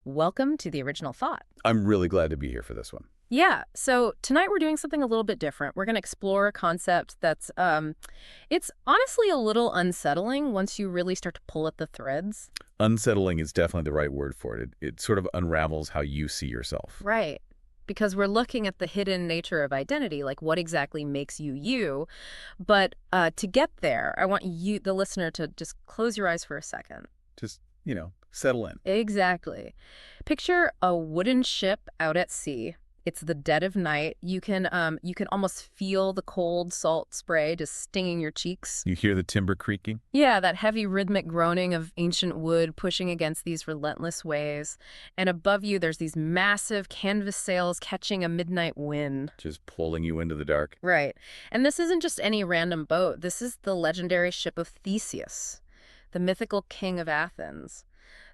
Welcome to the original thought. I'm really glad to be here for this one. Yeah, so tonight we're doing something a little bit different. We're going to explore a concept that's, it's honestly a little unsettling once you really start to pull at the threads. Unsettling is definitely the right word for it. It sort of unravels how you see yourself. Right. Because we're looking at the hidden nature of identity, like what exactly makes you you. But to get there, I want you, the listener, to just close your eyes for a second. Just, settle in. Exactly. Picture a wooden ship out at sea. It's the dead of night. You can almost feel the cold salt spray just stinging your cheeks. You hear the timber creaking? Yeah, that heavy rhythmic groaning of ancient wood pushing against these relentless waves. And above you, there's these massive canvas sails catching a midnight wind. Just pulling you into the dark. Right. And this isn't just any random boat. This is the legendary Ship of Theseus, the mythical king of Athens.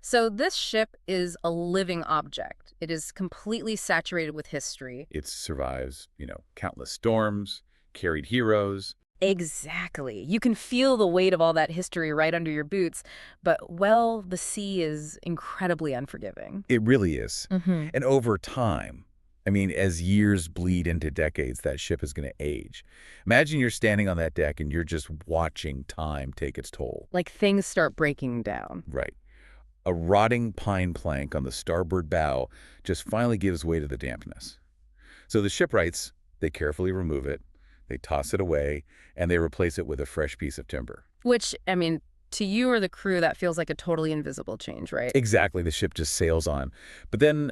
So this ship is a living object. It is completely saturated with history. It survives, countless storms, carried heroes. Exactly. You can feel the weight of all that history right under your boots, but, well, the sea is incredibly unforgiving. It really is. Mm-hmm. And over time, as years bleed into decades, that ship is going to age. Imagine you're standing on that deck and you're just watching time take its toll. Like things start breaking down. Right. A rotting pine plank on the starboard bow just finally gives way to the dampness. So the shipwrights, they carefully remove it, they toss it away, and they replace it with a fresh piece of timber. Which, to you or the crew, that feels like a totally invisible change, right? Exactly, the ship just sails on. But then,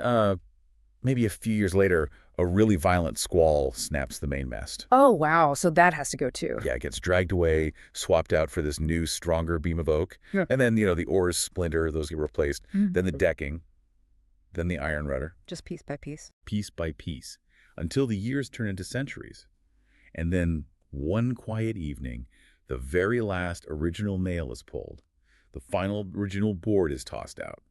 maybe a few years later, a really violent squall snaps the mainmast. Oh, wow. So that has to go too. Yeah, it gets dragged away, swapped out for this new, stronger beam of oak. Yeah. And then, the oars splinter, those get replaced. Then the decking, then the iron rudder. Just piece by piece. Piece by piece, until the years turn into centuries. And then, one quiet evening, the very last original nail is pulled. The final original board is tossed out.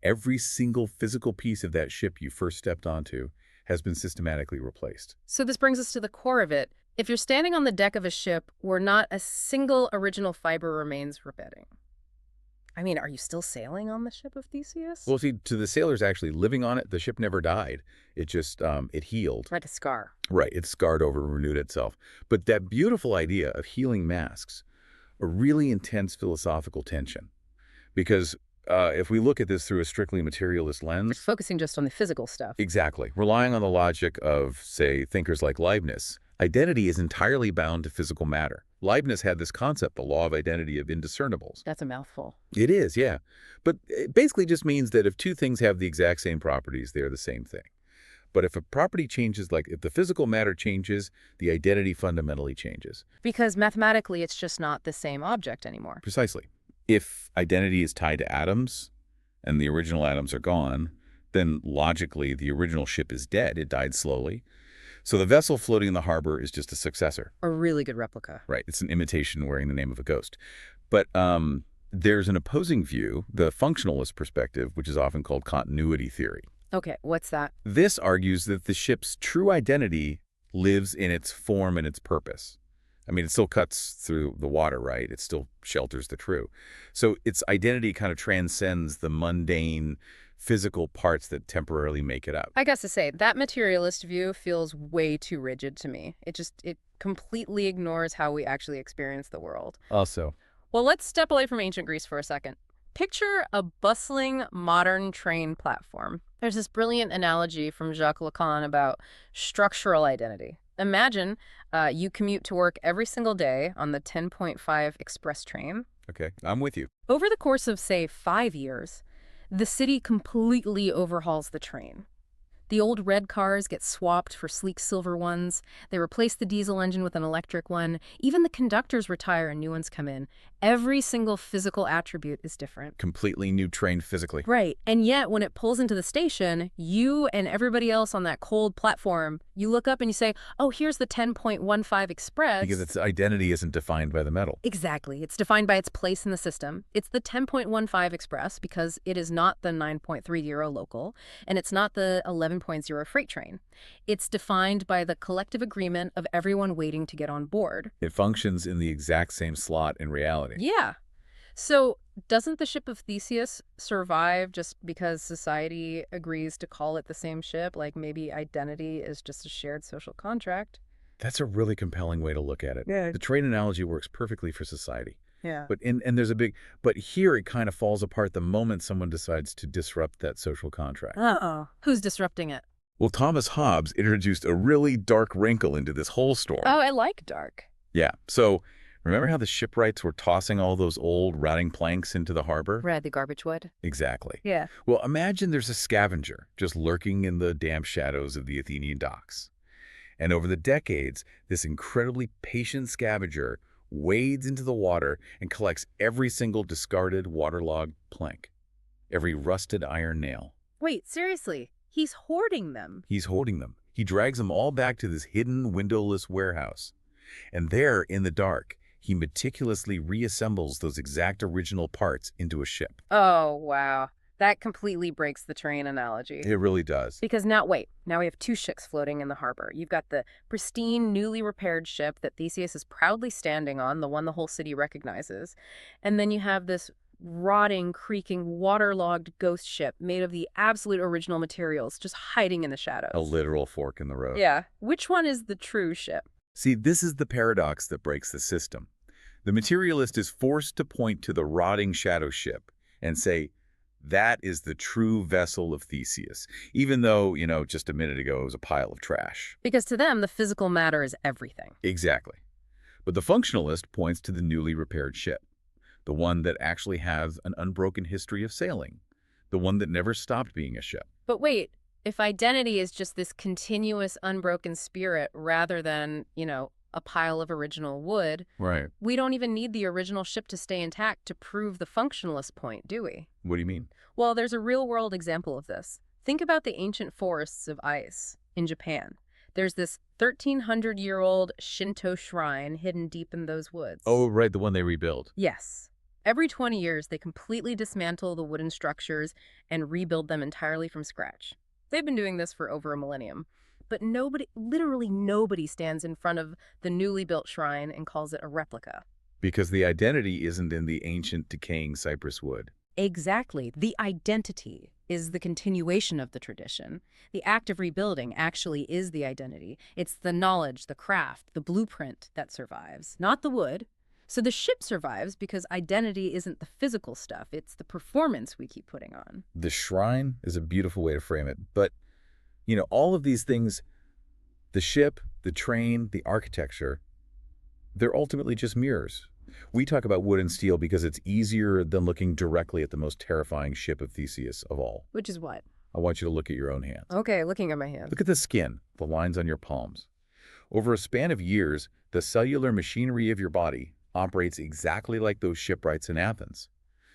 Every single physical piece of that ship you first stepped onto has been systematically replaced. So this brings us to the core of it. If you're standing on the deck of a ship where not a single original fiber remains repeating, are you still sailing on the Ship of Theseus? Well, see, to the sailors actually living on it, the ship never died. It just, it healed. Like a scar. Right, it scarred over and renewed itself. But that beautiful idea of healing masks, a really intense philosophical tension. Because if we look at this through a strictly materialist lens... Focusing just on the physical stuff. Exactly. Relying on the logic of, say, thinkers like Leibniz, identity is entirely bound to physical matter. Leibniz had this concept, the law of identity of indiscernibles. That's a mouthful. It is, yeah. But it basically just means that if two things have the exact same properties, they're the same thing. But if a property changes, like if the physical matter changes, the identity fundamentally changes. Because mathematically, it's just not the same object anymore. Precisely. If identity is tied to atoms, and the original atoms are gone, then logically the original ship is dead. It died slowly. So the vessel floating in the harbor is just a successor. A really good replica. Right. It's an imitation wearing the name of a ghost. But there's an opposing view, the functionalist perspective, which is often called continuity theory. Okay, what's that? This argues that the ship's true identity lives in its form and its purpose. It still cuts through the water, right? It still shelters the crew. So its identity kind of transcends the mundane physical parts that temporarily make it up. I guess to say, that materialist view feels way too rigid to me. It completely ignores how we actually experience the world. Also. Well, let's step away from ancient Greece for a second. Picture a bustling modern train platform. There's this brilliant analogy from Jacques Lacan about structural identity. Imagine you commute to work every single day on the 10.5 express train. Okay, I'm with you. Over the course of, say, 5 years, the city completely overhauls the train. The old red cars get swapped for sleek silver ones. They replace the diesel engine with an electric one. Even the conductors retire and new ones come in. Every single physical attribute is different. Completely new train physically. Right. And yet, when it pulls into the station, you and everybody else on that cold platform, you look up and you say, oh, here's the 10.15 Express. Because its identity isn't defined by the metal. Exactly. It's defined by its place in the system. It's the 10.15 Express because it is not the 9.30 local, and it's not the 11.0 freight train. It's defined by the collective agreement of everyone waiting to get on board. It functions in the exact same slot in reality. Yeah. So, doesn't the Ship of Theseus survive just because society agrees to call it the same ship? Like maybe identity is just a shared social contract? That's a really compelling way to look at it. Yeah. The train analogy works perfectly for society. Yeah. And there's a big, but here it kind of falls apart the moment someone decides to disrupt that social contract. Uh-oh. Who's disrupting it? Well, Thomas Hobbes introduced a really dark wrinkle into this whole Oh, storm. I like dark. Yeah, so remember how the shipwrights were tossing all those old rotting planks into the harbor? Red, the garbage wood. Exactly. Yeah. Well, imagine there's a scavenger just lurking in the damp shadows of the Athenian docks. And over the decades, this incredibly patient scavenger wades into the water and collects every single discarded waterlogged plank, every rusted iron nail. Wait, seriously? He's hoarding them. He's hoarding them. He drags them all back to this hidden, windowless warehouse. And there, in the dark, he meticulously reassembles those exact original parts into a ship. Oh, wow. That completely breaks the train analogy. It really does. Because now, wait, now we have two ships floating in the harbor. You've got the pristine, newly repaired ship that Theseus is proudly standing on, the one the whole city recognizes. And then you have this rotting, creaking, waterlogged ghost ship made of the absolute original materials, just hiding in the shadows. A literal fork in the road. Yeah. Which one is the true ship? See, this is the paradox that breaks the system. The materialist is forced to point to the rotting shadow ship and say, that is the true vessel of Theseus, even though, just a minute ago it was a pile of trash. Because to them, the physical matter is everything. Exactly. But the functionalist points to the newly repaired ship, the one that actually has an unbroken history of sailing, the one that never stopped being a ship. But wait, if identity is just this continuous, unbroken spirit rather than, a pile of original wood, Right. we don't even need the original ship to stay intact to prove the functionalist point, do we? What do you mean? Well, there's a real-world example of this. Think about the ancient forests of ice in Japan. There's this 1,300-year-old Shinto shrine hidden deep in those woods. Oh, right, the one they rebuild. Yes. Every 20 years, they completely dismantle the wooden structures and rebuild them entirely from scratch. They've been doing this for over a millennium. But nobody, literally nobody, stands in front of the newly built shrine and calls it a replica. Because the identity isn't in the ancient decaying cypress wood. Exactly. The identity is the continuation of the tradition. The act of rebuilding actually is the identity. It's the knowledge, the craft, the blueprint that survives, not the wood. So the ship survives because identity isn't the physical stuff. It's the performance we keep putting on. The shrine is a beautiful way to frame it. But, all of these things, the ship, the train, the architecture, they're ultimately just mirrors. We talk about wood and steel because it's easier than looking directly at the most terrifying ship of Theseus of all. Which is what? I want you to look at your own hands. Okay, looking at my hand. Look at the skin, the lines on your palms. Over a span of years, the cellular machinery of your body operates exactly like those shipwrights in Athens.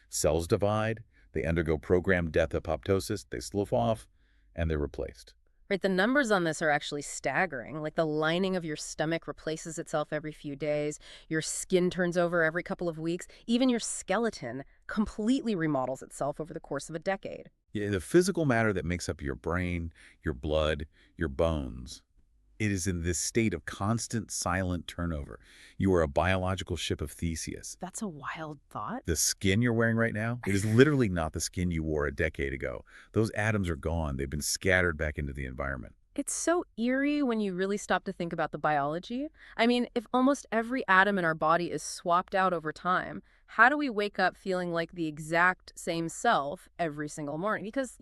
Cells divide, they undergo programmed death apoptosis, they slough off, and they're replaced. Right, the numbers on this are actually staggering. Like the lining of your stomach replaces itself every few days, your skin turns over every couple of weeks, even your skeleton completely remodels itself over the course of a decade. Yeah, the physical matter that makes up your brain, your blood, your bones, it is in this state of constant silent turnover. You are a biological ship of Theseus. That's a wild thought. The skin you're wearing right now, it is literally not the skin you wore a decade ago. Those atoms are gone. They've been scattered back into the environment. It's so eerie when you really stop to think about the biology. I mean, if almost every atom in our body is swapped out over time, how do we wake up feeling like the exact same self every single morning? Because,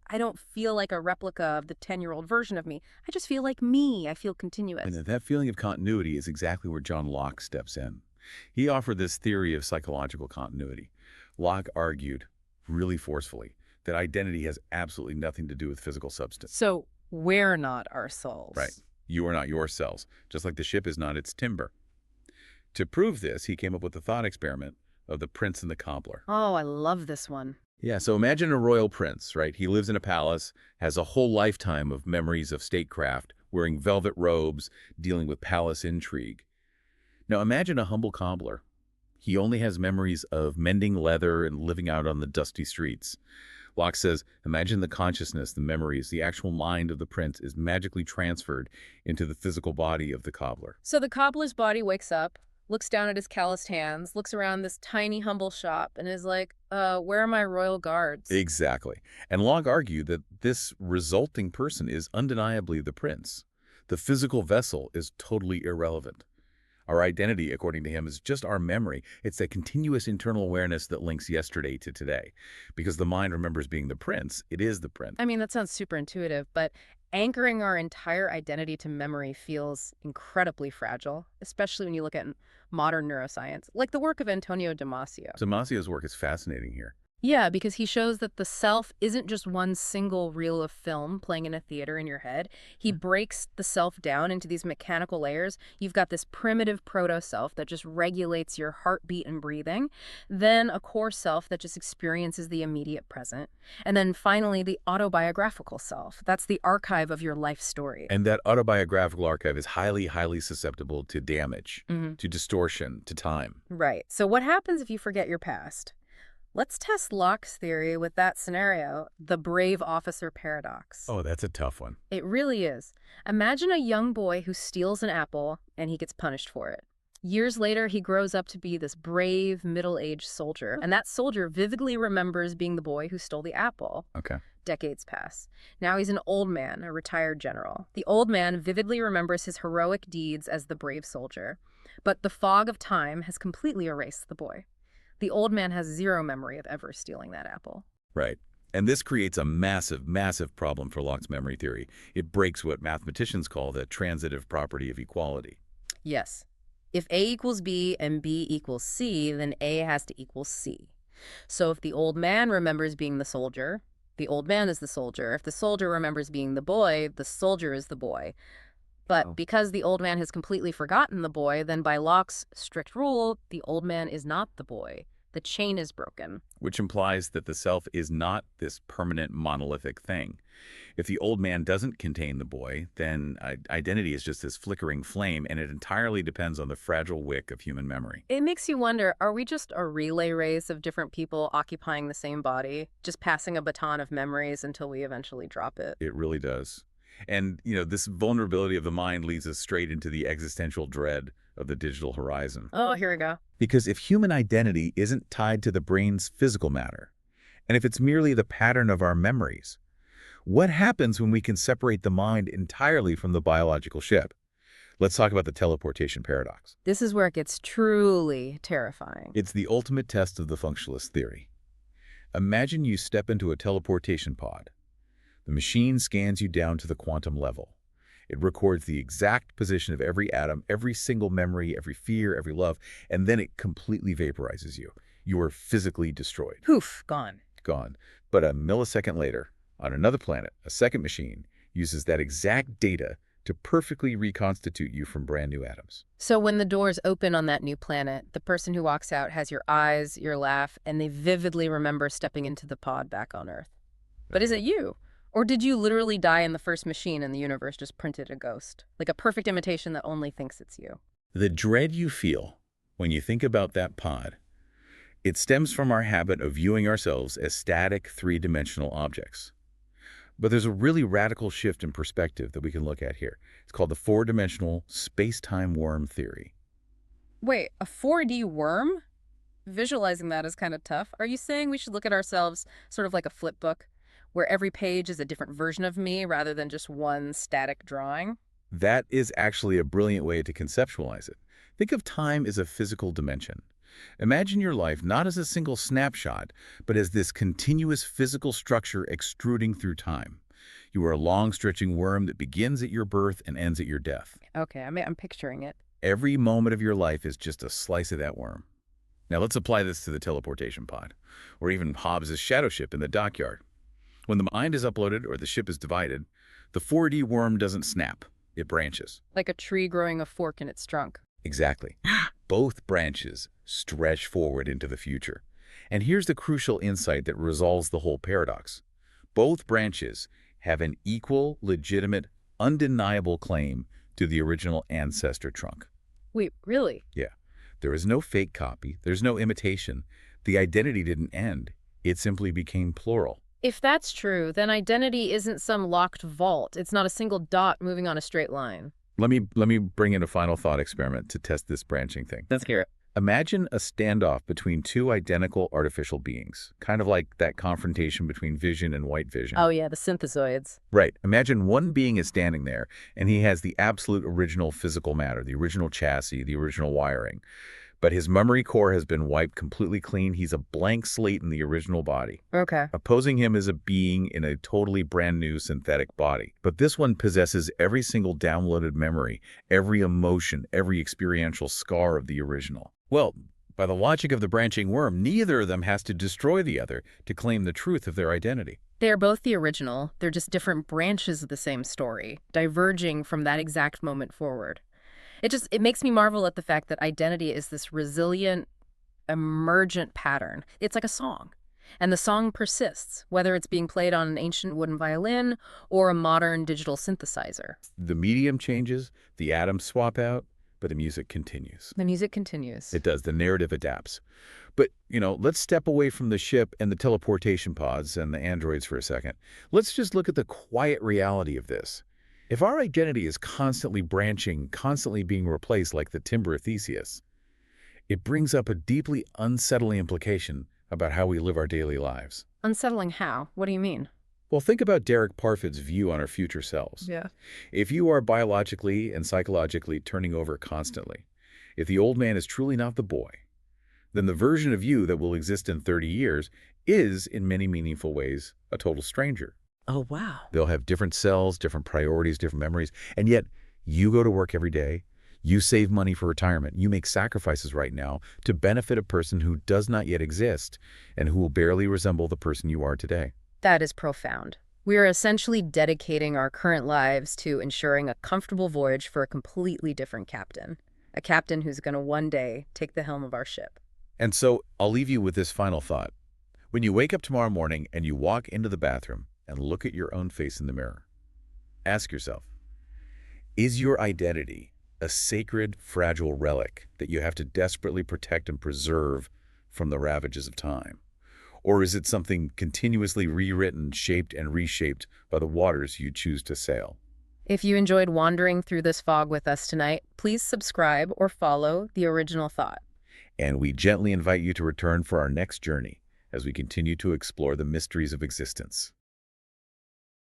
I don't feel like a replica of the 10-year-old version of me. I just feel like me. I feel continuous. And that feeling of continuity is exactly where John Locke steps in. He offered this theory of psychological continuity. Locke argued, really forcefully, that identity has absolutely nothing to do with physical substance. So we're not our souls. Right. You are not your cells, just like the ship is not its timber. To prove this, he came up with the thought experiment of the prince and the cobbler. Oh, I love this one. Yeah, so imagine a royal prince, right? He lives in a palace, has a whole lifetime of memories of statecraft, wearing velvet robes, dealing with palace intrigue. Now imagine a humble cobbler. He only has memories of mending leather and living out on the dusty streets. Locke says, imagine the consciousness, the memories, the actual mind of the prince is magically transferred into the physical body of the cobbler. So the cobbler's body wakes up, looks down at his calloused hands, looks around this tiny, humble shop, and is like, where are my royal guards? Exactly. And Locke argued that this resulting person is undeniably the prince. The physical vessel is totally irrelevant. Our identity, according to him, is just our memory. It's that continuous internal awareness that links yesterday to today. Because the mind remembers being the prince, it is the prince. I mean, that sounds super intuitive, but anchoring our entire identity to memory feels incredibly fragile, especially when you look at modern neuroscience, like the work of Antonio Damasio. Damasio's work is fascinating here. Yeah, because he shows that the self isn't just one single reel of film playing in a theater in your head. He breaks the self down into these mechanical layers. You've got this primitive proto-self that just regulates your heartbeat and breathing, then a core self that just experiences the immediate present, and then finally the autobiographical self. That's the archive of your life story. And that autobiographical archive is highly, highly susceptible to damage, to distortion, to time. Right. So what happens if you forget your past? Let's test Locke's theory with that scenario, the brave officer paradox. Oh, that's a tough one. It really is. Imagine a young boy who steals an apple and he gets punished for it. Years later, he grows up to be this brave, middle-aged soldier, and that soldier vividly remembers being the boy who stole the apple. Okay. Decades pass. Now he's an old man, a retired general. The old man vividly remembers his heroic deeds as the brave soldier, but the fog of time has completely erased the boy. The old man has zero memory of ever stealing that apple. Right. And this creates a massive, massive problem for Locke's memory theory. It breaks what mathematicians call the transitive property of equality. Yes. If A equals B and B equals C, then A has to equal C. So if the old man remembers being the soldier, the old man is the soldier. If the soldier remembers being the soldier is the boy. But because the old man has completely forgotten the boy, then by Locke's strict rule, the old man is not the boy. The chain is broken. Which implies that the self is not this permanent monolithic thing. If the old man doesn't contain the boy, then identity is just this flickering flame, and it entirely depends on the fragile wick of human memory. It makes you wonder, are we just a relay race of different people occupying the same body, just passing a baton of memories until we eventually drop it? It really does. And, this vulnerability of the mind leads us straight into the existential dread of the digital horizon. Oh, here we go. Because if human identity isn't tied to the brain's physical matter, and if it's merely the pattern of our memories, what happens when we can separate the mind entirely from the biological ship? Let's talk about the teleportation paradox. This is where it gets truly terrifying. It's the ultimate test of the functionalist theory. Imagine you step into a teleportation pod. The machine scans you down to the quantum level. It records the exact position of every atom, every single memory, every fear, every love, and then it completely vaporizes you. You are physically destroyed. Poof, gone. Gone. But a millisecond later, on another planet, a second machine uses that exact data to perfectly reconstitute you from brand new atoms. So when the doors open on that new planet, the person who walks out has your eyes, your laugh, and they vividly remember stepping into the pod back on Earth. But is it you? Or did you literally die in the first machine and the universe just printed a ghost? Like a perfect imitation that only thinks it's you. The dread you feel when you think about that pod, it stems from our habit of viewing ourselves as static, three-dimensional objects. But there's a really radical shift in perspective that we can look at here. It's called the four-dimensional space-time worm theory. Wait, a 4D worm? Visualizing that is kind of tough. Are you saying we should look at ourselves sort of like a flip book, where every page is a different version of me rather than just one static drawing? That is actually a brilliant way to conceptualize it. Think of time as a physical dimension. Imagine your life not as a single snapshot, but as this continuous physical structure extruding through time. You are a long-stretching worm that begins at your birth and ends at your death. Okay, I'm picturing it. Every moment of your life is just a slice of that worm. Now let's apply this to the teleportation pod, or even Hobbes' shadow ship in the dockyard. When the mind is uploaded or the ship is divided, the 4D worm doesn't snap, it branches. Like a tree growing a fork in its trunk. Exactly. Both branches stretch forward into the future. And here's the crucial insight that resolves the whole paradox. Both branches have an equal, legitimate, undeniable claim to the original ancestor trunk. Wait, really? Yeah. There is no fake copy. There's no imitation. The identity didn't end. It simply became plural. If that's true, then identity isn't some locked vault. It's not a single dot moving on a straight line. Let me bring in a final thought experiment to test this branching thing. Let's hear it. Imagine a standoff between two identical artificial beings, kind of like that confrontation between Vision and White Vision. Oh yeah, the synthesoids. Right. Imagine one being is standing there, and he has the absolute original physical matter, the original chassis, the original wiring. But his memory core has been wiped completely clean. He's a blank slate in the original body. Okay. Opposing him is a being in a totally brand new synthetic body. But this one possesses every single downloaded memory, every emotion, every experiential scar of the original. Well, by the logic of the branching worm, neither of them has to destroy the other to claim the truth of their identity. They are both the original. They're just different branches of the same story, diverging from that exact moment forward. It makes me marvel at the fact that identity is this resilient, emergent pattern. It's like a song. And the song persists, whether it's being played on an ancient wooden violin or a modern digital synthesizer. The medium changes, the atoms swap out, but the music continues. The music continues. It does. The narrative adapts. But, let's step away from the ship and the teleportation pods and the androids for a second. Let's just look at the quiet reality of this. If our identity is constantly branching, constantly being replaced like the timber of Theseus, it brings up a deeply unsettling implication about how we live our daily lives. Unsettling how? What do you mean? Well, think about Derek Parfit's view on our future selves. Yeah. If you are biologically and psychologically turning over constantly, if the old man is truly not the boy, then the version of you that will exist in 30 years is, in many meaningful ways, a total stranger. Oh, wow. They'll have different cells, different priorities, different memories, and yet you go to work every day, you save money for retirement, you make sacrifices right now to benefit a person who does not yet exist and who will barely resemble the person you are today. That is profound. We are essentially dedicating our current lives to ensuring a comfortable voyage for a completely different captain. A captain who's going to one day take the helm of our ship. And so I'll leave you with this final thought. When you wake up tomorrow morning and you walk into the bathroom and look at your own face in the mirror, ask yourself, is your identity a sacred, fragile relic that you have to desperately protect and preserve from the ravages of time? Or is it something continuously rewritten, shaped, and reshaped by the waters you choose to sail? If you enjoyed wandering through this fog with us tonight, please subscribe or follow The Original Thought. And we gently invite you to return for our next journey as we continue to explore the mysteries of existence.